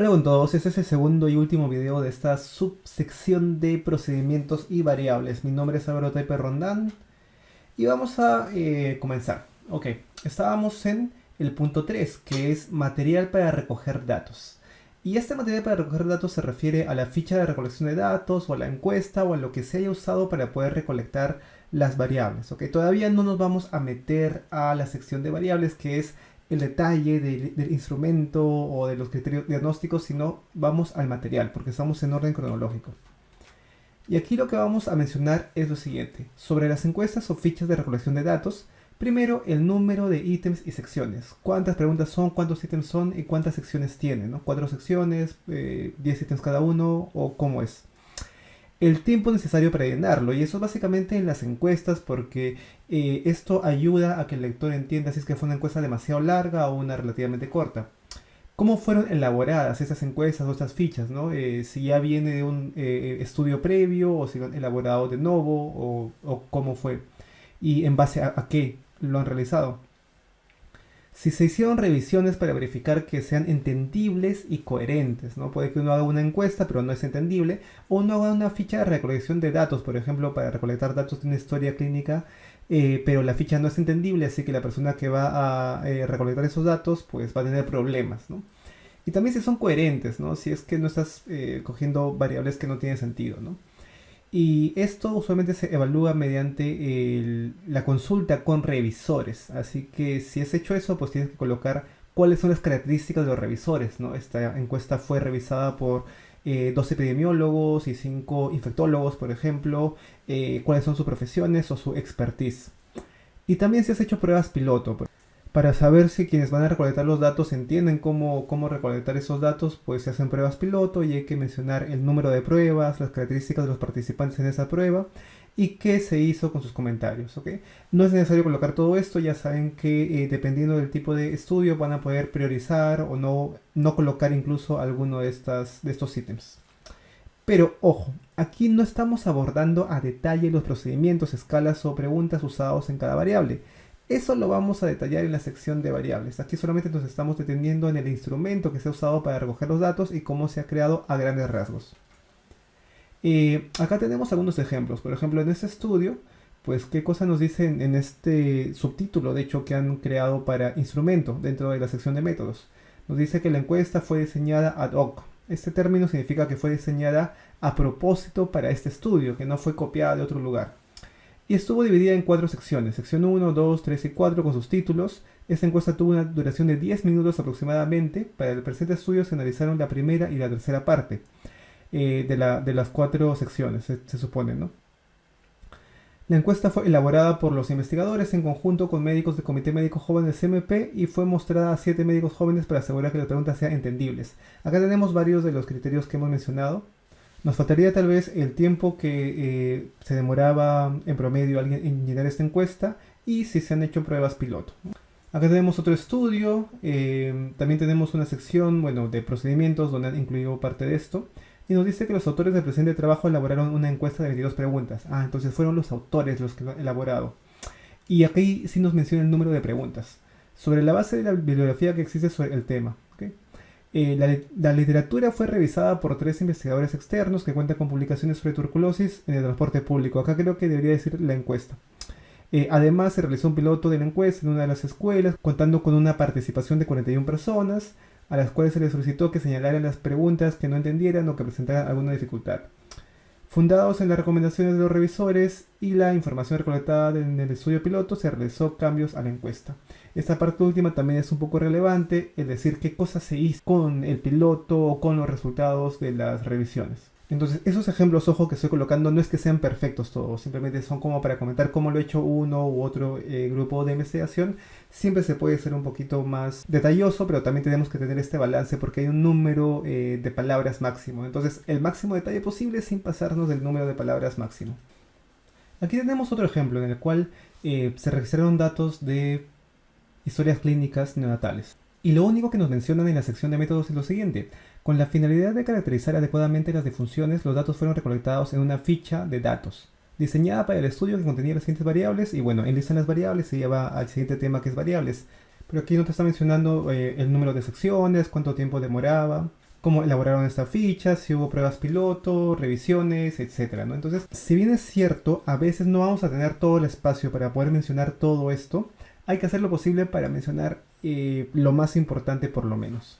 Hola con todos, este es el segundo y último video de esta subsección de procedimientos y variables. Mi nombre es Álvaro Taipe Rondán y vamos a comenzar. Ok, estábamos en el punto 3, que es material para recoger datos. Y este material para recoger datos se refiere a la ficha de recolección de datos o a la encuesta o a lo que se haya usado para poder recolectar las variables. Ok, todavía no nos vamos a meter a la sección de variables, que es el detalle del instrumento o de los criterios diagnósticos, sino vamos al material, porque estamos en orden cronológico. Y aquí lo que vamos a mencionar es lo siguiente. Sobre las encuestas o fichas de recolección de datos, primero el número de ítems y secciones. ¿Cuántas preguntas son? ¿Cuántos ítems son? ¿Y cuántas secciones tienen? ¿No? ¿4 secciones? ¿10 ítems cada uno? ¿O cómo es? El tiempo necesario para llenarlo, y eso básicamente en las encuestas, porque esto ayuda a que el lector entienda si es que fue una encuesta demasiado larga o una relativamente corta. ¿Cómo fueron elaboradas estas encuestas o estas fichas? ¿No? Si ya viene de un estudio previo o si lo han elaborado de nuevo o cómo fue y en base a qué lo han realizado. Si se hicieron revisiones para verificar que sean entendibles y coherentes, ¿no? Puede que uno haga una encuesta pero no es entendible, o uno haga una ficha de recolección de datos, por ejemplo, para recolectar datos de una historia clínica, pero la ficha no es entendible, así que la persona que va a recolectar esos datos pues va a tener problemas, ¿no? Y también si son coherentes, ¿no? Si es que no estás cogiendo variables que no tienen sentido, ¿no? Y esto usualmente se evalúa mediante la consulta con revisores. Así que si has hecho eso, pues tienes que colocar cuáles son las características de los revisores, ¿no? Esta encuesta fue revisada por 2 epidemiólogos y 5 infectólogos, por ejemplo. Cuáles son sus profesiones o su expertise. Y también si has hecho pruebas piloto, para saber si quienes van a recolectar los datos entienden cómo recolectar esos datos, pues se hacen pruebas piloto y hay que mencionar el número de pruebas, las características de los participantes en esa prueba y qué se hizo con sus comentarios. ¿Ok? No es necesario colocar todo esto, ya saben que dependiendo del tipo de estudio van a poder priorizar o no colocar incluso alguno de estos ítems. Pero ojo, aquí no estamos abordando a detalle los procedimientos, escalas o preguntas usados en cada variable. Eso lo vamos a detallar en la sección de variables. Aquí solamente nos estamos deteniendo en el instrumento que se ha usado para recoger los datos y cómo se ha creado a grandes rasgos. Acá tenemos algunos ejemplos. Por ejemplo, en este estudio, pues qué cosa nos dicen en este subtítulo, de hecho, que han creado para instrumento dentro de la sección de métodos. Nos dice que la encuesta fue diseñada ad hoc. Este término significa que fue diseñada a propósito para este estudio, que no fue copiada de otro lugar. Y estuvo dividida en 4 secciones, sección 1, 2, 3 y 4 con sus títulos. Esta encuesta tuvo una duración de 10 minutos aproximadamente. Para el presente estudio se analizaron la primera y la tercera parte de las 4 secciones, se supone, ¿no? La encuesta fue elaborada por los investigadores en conjunto con médicos del Comité Médico Joven del CMP y fue mostrada a 7 médicos jóvenes para asegurar que las preguntas sean entendibles. Acá tenemos varios de los criterios que hemos mencionado. Nos faltaría tal vez el tiempo que se demoraba en promedio alguien en llenar esta encuesta y si se han hecho pruebas piloto. Acá tenemos otro estudio, también tenemos una sección de procedimientos donde han incluido parte de esto. Y nos dice que los autores del presente trabajo elaboraron una encuesta de 22 preguntas. Entonces fueron los autores los que lo han elaborado. Y aquí sí nos menciona el número de preguntas. Sobre la base de la bibliografía que existe sobre el tema. ¿Okay? La literatura fue revisada por 3 investigadores externos que cuentan con publicaciones sobre tuberculosis en el transporte público. Acá creo que debería decir la encuesta. Además, se realizó un piloto de la encuesta en una de las escuelas, contando con una participación de 41 personas, a las cuales se les solicitó que señalaran las preguntas que no entendieran o que presentaran alguna dificultad. Fundados en las recomendaciones de los revisores y la información recolectada en el estudio piloto, se realizó cambios a la encuesta. Esta parte última también es un poco relevante, es decir, qué cosas se hizo con el piloto o con los resultados de las revisiones. Entonces, esos ejemplos, ojo, que estoy colocando no es que sean perfectos todos, simplemente son como para comentar cómo lo ha hecho uno u otro grupo de investigación. Siempre se puede ser un poquito más detalloso, pero también tenemos que tener este balance porque hay un número de palabras máximo. Entonces, el máximo detalle posible sin pasarnos del número de palabras máximo. Aquí tenemos otro ejemplo en el cual se registraron datos de historias clínicas neonatales. Y lo único que nos mencionan en la sección de métodos es lo siguiente. Con la finalidad de caracterizar adecuadamente las defunciones, los datos fueron recolectados en una ficha de datos, diseñada para el estudio que contenía las siguientes variables, y enlistan las variables y lleva al siguiente tema que es variables. Pero aquí no te está mencionando el número de secciones, cuánto tiempo demoraba. cómo elaboraron esta ficha, si hubo pruebas piloto, revisiones, etcétera, ¿no? Entonces, si bien es cierto, a veces no vamos a tener todo el espacio para poder mencionar todo esto, hay que hacer lo posible para mencionar lo más importante por lo menos.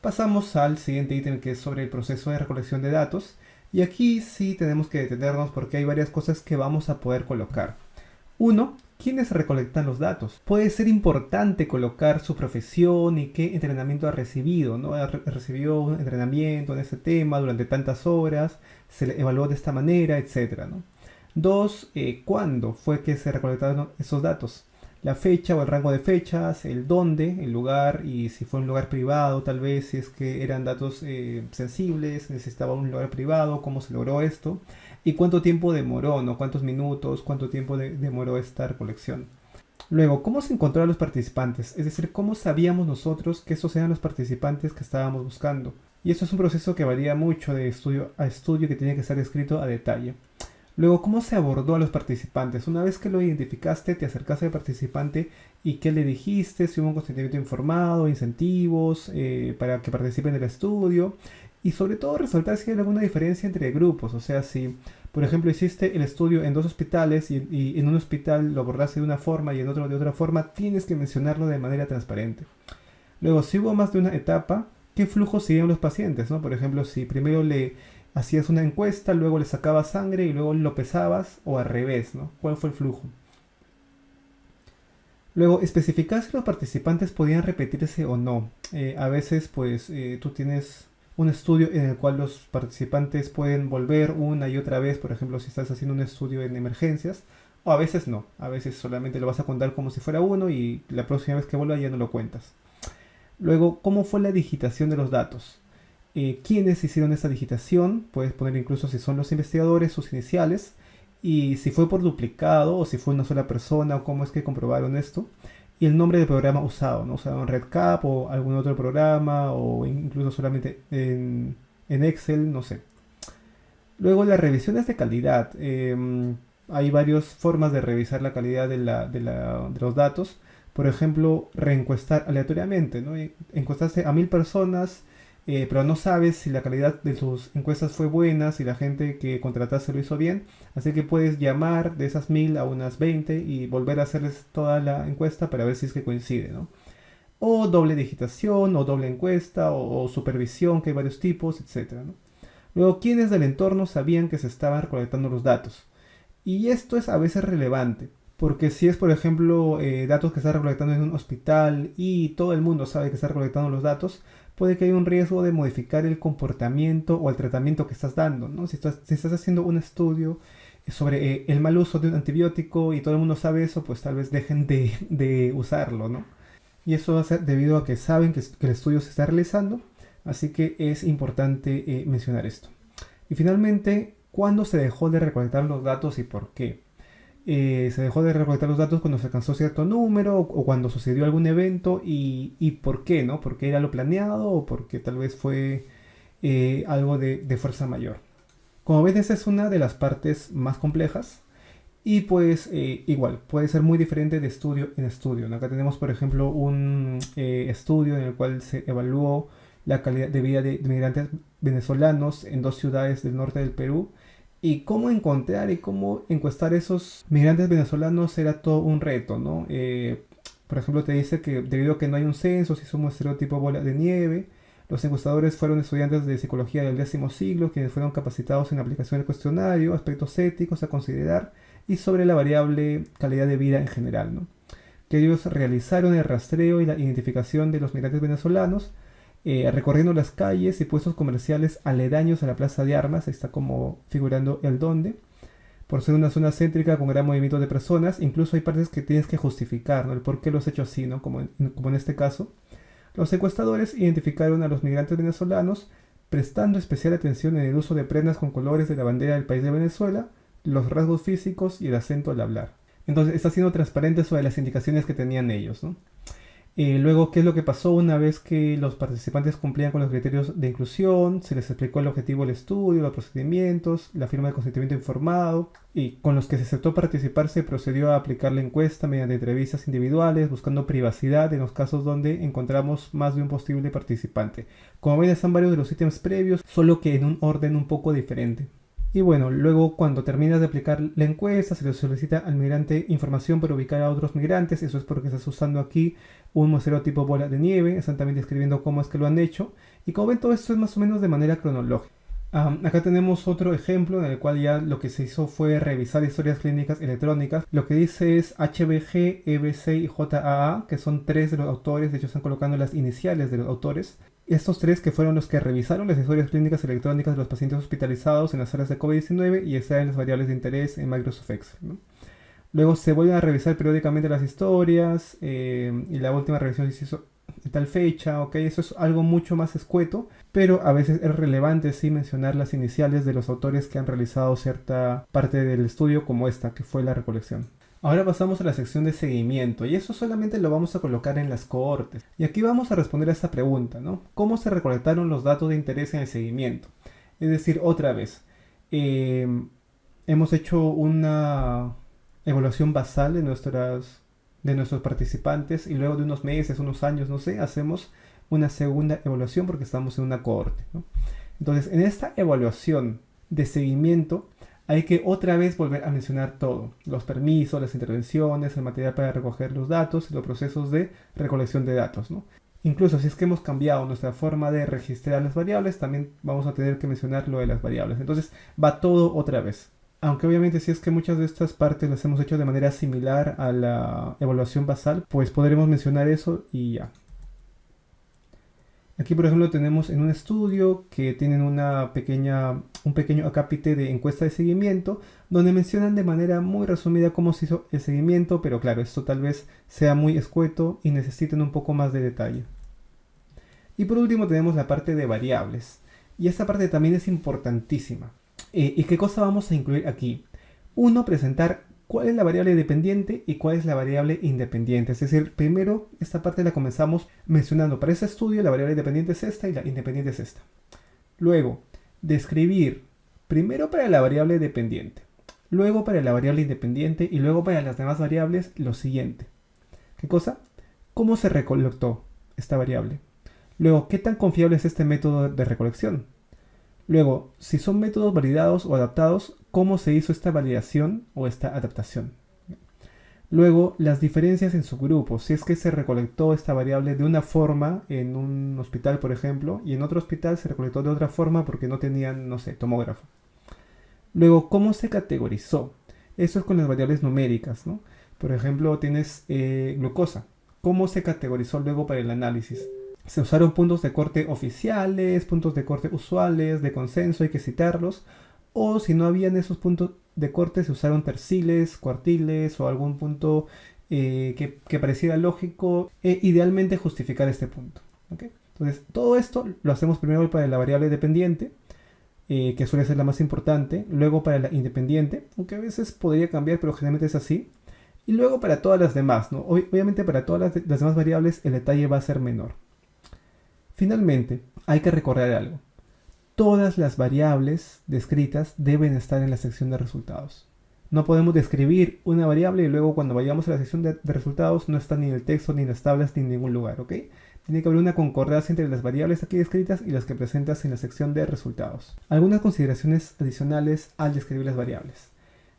Pasamos al siguiente ítem, que es sobre el proceso de recolección de datos. Y aquí sí tenemos que detenernos porque hay varias cosas que vamos a poder colocar. Uno, ¿quiénes recolectan los datos? Puede ser importante colocar su profesión y qué entrenamiento ha recibido, ¿no? Recibió un entrenamiento en ese tema durante tantas horas, se le evaluó de esta manera, etcétera, ¿no? Dos, ¿cuándo fue que se recolectaron esos datos? La fecha o el rango de fechas, el dónde, el lugar, y si fue un lugar privado, tal vez, si es que eran datos sensibles, necesitaba un lugar privado, cómo se logró esto, y cuánto tiempo demoró, ¿no? Cuántos minutos, cuánto tiempo demoró esta recolección. Luego, ¿cómo se encontró a los participantes? Es decir, ¿cómo sabíamos nosotros que esos eran los participantes que estábamos buscando? Y eso es un proceso que varía mucho de estudio a estudio, que tiene que estar escrito a detalle. Luego, ¿cómo se abordó a los participantes? Una vez que lo identificaste, te acercaste al participante y qué le dijiste, si hubo un consentimiento informado, incentivos para que participen del estudio. Y sobre todo resaltar si hay alguna diferencia entre grupos. O sea, si por ejemplo hiciste el estudio en dos hospitales y en un hospital lo abordaste de una forma y en otro de otra forma, tienes que mencionarlo de manera transparente. Luego, si hubo más de una etapa, ¿qué flujo siguieron los pacientes, ¿no? Por ejemplo, si primero le hacías una encuesta, luego le sacabas sangre y luego lo pesabas, o al revés, ¿no? ¿Cuál fue el flujo? Luego, especificar si los participantes podían repetirse o no. A veces, pues, tú tienes un estudio en el cual los participantes pueden volver una y otra vez, por ejemplo, si estás haciendo un estudio en emergencias, o a veces no. A veces solamente lo vas a contar como si fuera uno y la próxima vez que vuelva ya no lo cuentas. Luego, ¿cómo fue la digitación de los datos? ¿Quiénes hicieron esta digitación? Puedes poner incluso si son los investigadores, sus iniciales, y si fue por duplicado o si fue una sola persona o cómo es que comprobaron esto. Y el nombre del programa usado, ¿no? Usaron RedCap o algún otro programa o incluso solamente en Excel, no sé. Luego las revisiones de calidad. Hay varias formas de revisar la calidad de los datos. Por ejemplo, reencuestar aleatoriamente, ¿no? Encuestaste a 1000 personas, pero no sabes si la calidad de tus encuestas fue buena, si la gente que contrataste lo hizo bien. Así que puedes llamar de esas 1000 a unas 20 y volver a hacerles toda la encuesta para ver si es que coincide, ¿no? O doble digitación, o doble encuesta, o supervisión, que hay varios tipos, etcétera, ¿no? Luego, ¿quiénes del entorno sabían que se estaban recolectando los datos? Y esto es a veces relevante, porque si es, por ejemplo, datos que está recolectando en un hospital y todo el mundo sabe que está recolectando los datos, puede que haya un riesgo de modificar el comportamiento o el tratamiento que estás dando, ¿no? Si estás haciendo un estudio sobre el mal uso de un antibiótico y todo el mundo sabe eso, pues tal vez dejen de usarlo, ¿no? Y eso va a ser debido a que saben que el estudio se está realizando, así que es importante mencionar esto. Y finalmente, ¿cuándo se dejó de recolectar los datos y por qué? Se dejó de recolectar los datos cuando se alcanzó cierto número o cuando sucedió algún evento y por qué, ¿no? ¿Porque era lo planeado o porque tal vez fue algo de fuerza mayor? Como ves, esa es una de las partes más complejas y pues igual puede ser muy diferente de estudio en estudio, ¿no? Acá tenemos por ejemplo un estudio en el cual se evaluó la calidad de vida de migrantes venezolanos en dos ciudades del norte del Perú. Y cómo encontrar y cómo encuestar esos migrantes venezolanos era todo un reto, ¿no? Por ejemplo, te dice que debido a que no hay un censo, si somos estereotipo bola de nieve, los encuestadores fueron estudiantes de psicología del X siglo, quienes fueron capacitados en la aplicación del cuestionario, aspectos éticos a considerar y sobre la variable calidad de vida en general, ¿no? Que ellos realizaron el rastreo y la identificación de los migrantes venezolanos, recorriendo las calles y puestos comerciales aledaños a la Plaza de Armas. Ahí está como figurando el dónde. Por ser una zona céntrica con gran movimiento de personas, incluso hay partes que tienes que justificar, ¿no? El por qué los he hecho así, ¿no? Como en este caso. Los secuestradores identificaron a los migrantes venezolanos prestando especial atención en el uso de prendas con colores de la bandera del país de Venezuela, los rasgos físicos y el acento al hablar. Entonces está siendo transparente sobre las indicaciones que tenían ellos, ¿no? Luego, ¿qué es lo que pasó una vez que los participantes cumplían con los criterios de inclusión? Se les explicó el objetivo del estudio, los procedimientos, la firma de consentimiento informado, y con los que se aceptó participar se procedió a aplicar la encuesta mediante entrevistas individuales, buscando privacidad en los casos donde encontramos más de un posible participante. Como ven, están varios de los ítems previos, solo que en un orden un poco diferente. Y bueno, luego cuando terminas de aplicar la encuesta, se le solicita al migrante información para ubicar a otros migrantes. Eso es porque estás usando aquí un muestreo tipo bola de nieve. Están también describiendo cómo es que lo han hecho. Y como ven, todo esto es más o menos de manera cronológica. Acá tenemos otro ejemplo en el cual ya lo que se hizo fue revisar historias clínicas electrónicas. Lo que dice es HBG, EBC y JAA, que son tres de los autores. De hecho, están colocando las iniciales de los autores. Estos tres que fueron los que revisaron las historias clínicas electrónicas de los pacientes hospitalizados en las áreas de COVID-19 y extraen las variables de interés en Microsoft Excel, ¿no? Luego se vuelven a revisar periódicamente las historias y la última revisión se hizo en tal fecha, ¿ok? Eso es algo mucho más escueto, pero a veces es relevante sí mencionar las iniciales de los autores que han realizado cierta parte del estudio como esta, que fue la recolección. Ahora pasamos a la sección de seguimiento y eso solamente lo vamos a colocar en las cohortes. Y aquí vamos a responder a esta pregunta, ¿no? ¿Cómo se recolectaron los datos de interés en el seguimiento? Es decir, otra vez, hemos hecho una evaluación basal de nuestros participantes y luego de unos meses, unos años, no sé, hacemos una segunda evaluación porque estamos en una cohorte, ¿no? Entonces, en esta evaluación de seguimiento, hay que otra vez volver a mencionar todo. Los permisos, las intervenciones, el material para recoger los datos y los procesos de recolección de datos, ¿no? Incluso si es que hemos cambiado nuestra forma de registrar las variables, también vamos a tener que mencionar lo de las variables. Entonces va todo otra vez. Aunque obviamente si es que muchas de estas partes las hemos hecho de manera similar a la evaluación basal, pues podremos mencionar eso y ya. Aquí, por ejemplo, tenemos en un estudio que tienen un pequeño acápite de encuesta de seguimiento, donde mencionan de manera muy resumida cómo se hizo el seguimiento, pero claro, esto tal vez sea muy escueto y necesiten un poco más de detalle. Y por último tenemos la parte de variables. Y esta parte también es importantísima. ¿Y qué cosa vamos a incluir aquí? Uno, presentar cuál es la variable dependiente y cuál es la variable independiente. Es decir, primero esta parte la comenzamos mencionando. Para ese estudio la variable dependiente es esta y la independiente es esta. Luego, describir primero para la variable dependiente, luego para la variable independiente y luego para las demás variables lo siguiente. ¿Qué cosa? ¿Cómo se recolectó esta variable? Luego, ¿qué tan confiable es este método de recolección? Luego, si son métodos validados o adaptados, ¿cómo se hizo esta validación o esta adaptación? Luego, las diferencias en subgrupos. Si es que se recolectó esta variable de una forma en un hospital, por ejemplo, y en otro hospital se recolectó de otra forma porque no tenían, no sé, tomógrafo. Luego, ¿cómo se categorizó? Eso es con las variables numéricas, ¿no? Por ejemplo, tienes glucosa. ¿Cómo se categorizó luego para el análisis? Se usaron puntos de corte oficiales, puntos de corte usuales, de consenso, hay que citarlos. O si no habían esos puntos de corte, se usaron terciles, cuartiles o algún punto que pareciera lógico. Idealmente justificar este punto, ¿okay? Entonces, todo esto lo hacemos primero para la variable dependiente, que suele ser la más importante. Luego para la independiente, aunque a veces podría cambiar, pero generalmente es así. Y luego para todas las demás, ¿no? Obviamente para todas las demás variables el detalle va a ser menor. Finalmente, hay que recordar algo. Todas las variables descritas deben estar en la sección de resultados. No podemos describir una variable y luego cuando vayamos a la sección de resultados no está ni en el texto, ni en las tablas, ni en ningún lugar, ¿ok? Tiene que haber una concordancia entre las variables aquí descritas y las que presentas en la sección de resultados. Algunas consideraciones adicionales al describir las variables.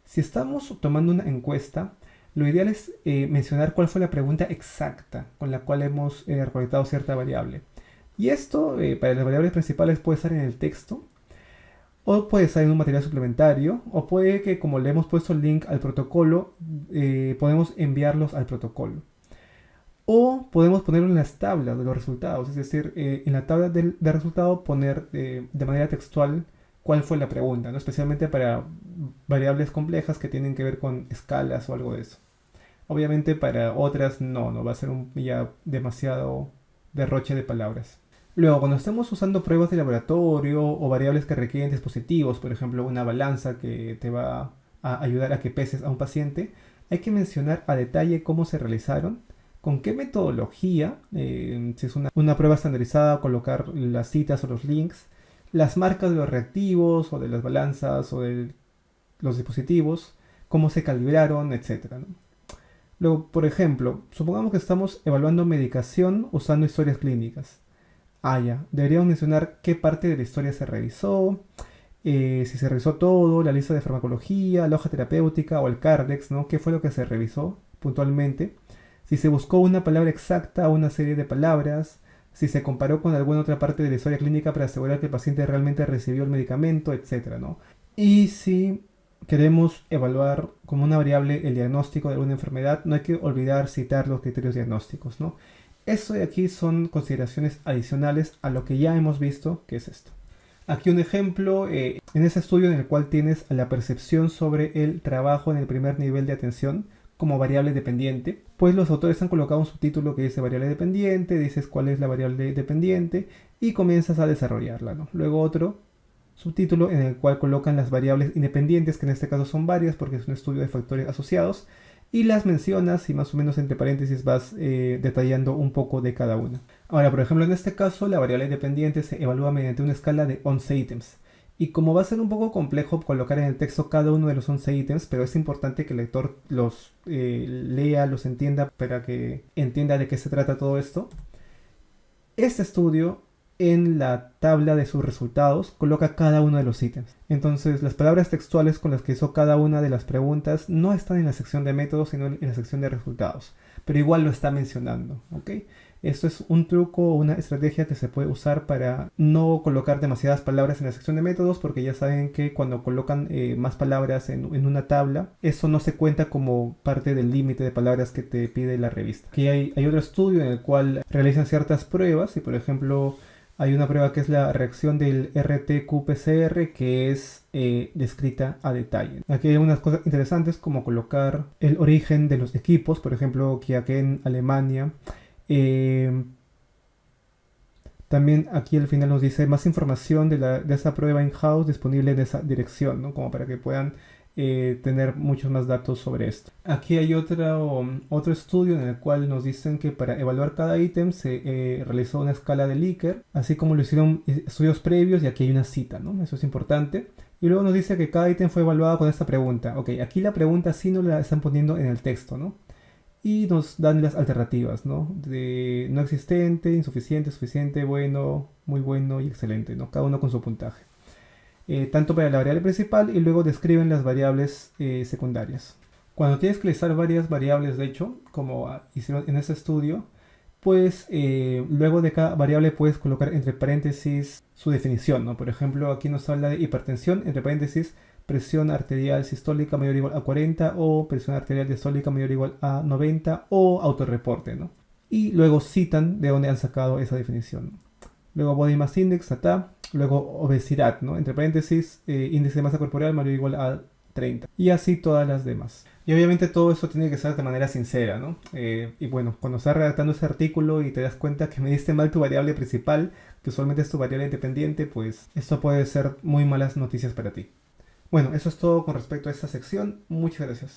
Si estamos tomando una encuesta, lo ideal es mencionar cuál fue la pregunta exacta con la cual hemos recolectado cierta variable. Y esto, para las variables principales, puede estar en el texto, o puede estar en un material suplementario, o puede que, como le hemos puesto el link al protocolo, podemos enviarlos al protocolo. O podemos ponerlo en las tablas de los resultados, es decir, en la tabla de resultado poner de manera textual cuál fue la pregunta, ¿no? Especialmente para variables complejas que tienen que ver con escalas o algo de eso. Obviamente para otras no va a ser ya demasiado derroche de palabras. Luego, cuando estemos usando pruebas de laboratorio o variables que requieren dispositivos, por ejemplo una balanza que te va a ayudar a que peses a un paciente, hay que mencionar a detalle cómo se realizaron, con qué metodología, si es una prueba estandarizada, colocar las citas o los links, las marcas de los reactivos o de las balanzas o de los dispositivos, cómo se calibraron, etcétera, ¿no? Luego, por ejemplo, supongamos que estamos evaluando medicación usando historias clínicas. Ya, deberíamos mencionar qué parte de la historia se revisó, si se revisó todo, la lista de farmacología, la hoja terapéutica o el Cardex, ¿no? ¿Qué fue lo que se revisó puntualmente? Si se buscó una palabra exacta o una serie de palabras, si se comparó con alguna otra parte de la historia clínica para asegurar que el paciente realmente recibió el medicamento, etcétera, ¿no? Y si queremos evaluar como una variable el diagnóstico de alguna enfermedad, no hay que olvidar citar los criterios diagnósticos, ¿no? Eso de aquí son consideraciones adicionales a lo que ya hemos visto, que es esto. Aquí un ejemplo, en ese estudio en el cual tienes la percepción sobre el trabajo en el primer nivel de atención como variable dependiente, pues los autores han colocado un subtítulo que dice variable dependiente, dices cuál es la variable dependiente y comienzas a desarrollarla, ¿no? Luego otro subtítulo en el cual colocan las variables independientes, que en este caso son varias porque es un estudio de factores asociados, y las mencionas y más o menos entre paréntesis vas detallando un poco de cada una. Ahora, por ejemplo, en este caso la variable independiente se evalúa mediante una escala de 11 ítems. Y como va a ser un poco complejo colocar en el texto cada uno de los 11 ítems, pero es importante que el lector los lea, los entienda para que entienda de qué se trata todo esto. Este estudio en la tabla de sus resultados coloca cada uno de los ítems. Entonces las palabras textuales con las que hizo cada una de las preguntas no están en la sección de métodos, sino en la sección de resultados. Pero igual lo está mencionando, ¿ok? Esto es un truco o una estrategia que se puede usar para no colocar demasiadas palabras en la sección de métodos, porque ya saben que cuando colocan más palabras en una tabla, eso no se cuenta como parte del límite de palabras que te pide la revista. Aquí hay otro estudio en el cual realizan ciertas pruebas y por ejemplo hay una prueba que es la reacción del RT-qPCR que es descrita a detalle. Aquí hay unas cosas interesantes como colocar el origen de los equipos, por ejemplo, que aquí en Alemania. También aquí al final nos dice más información de esa prueba in-house disponible en esa dirección, ¿no? Como para que puedan tener muchos más datos sobre esto. Aquí hay otro estudio en el cual nos dicen que para evaluar cada ítem se realizó una escala de Likert, así como lo hicieron estudios previos y aquí hay una cita, ¿no? Eso es importante. Y luego nos dice que cada ítem fue evaluado con esta pregunta. Ok, aquí la pregunta sí no la están poniendo en el texto, ¿no? Y nos dan las alternativas, ¿no? De no existente, insuficiente, suficiente, bueno, muy bueno y excelente, ¿no? Cada uno con su puntaje. Tanto para la variable principal y luego describen las variables secundarias. Cuando tienes que listar varias variables, de hecho, como hicieron en este estudio, pues luego de cada variable puedes colocar entre paréntesis su definición, ¿no? Por ejemplo, aquí nos habla de hipertensión, entre paréntesis, presión arterial sistólica mayor o igual a 40 o presión arterial diastólica mayor o igual a 90 o autorreporte, ¿no? Y luego citan de dónde han sacado esa definición. Luego body mass index, ta. Luego obesidad, ¿no? Entre paréntesis, índice de masa corporal mayor o igual a 30. Y así todas las demás. Y obviamente todo eso tiene que ser de manera sincera, ¿no? Y bueno, cuando estás redactando ese artículo y te das cuenta que me diste mal tu variable principal, que usualmente es tu variable independiente, pues esto puede ser muy malas noticias para ti. Bueno, eso es todo con respecto a esta sección. Muchas gracias.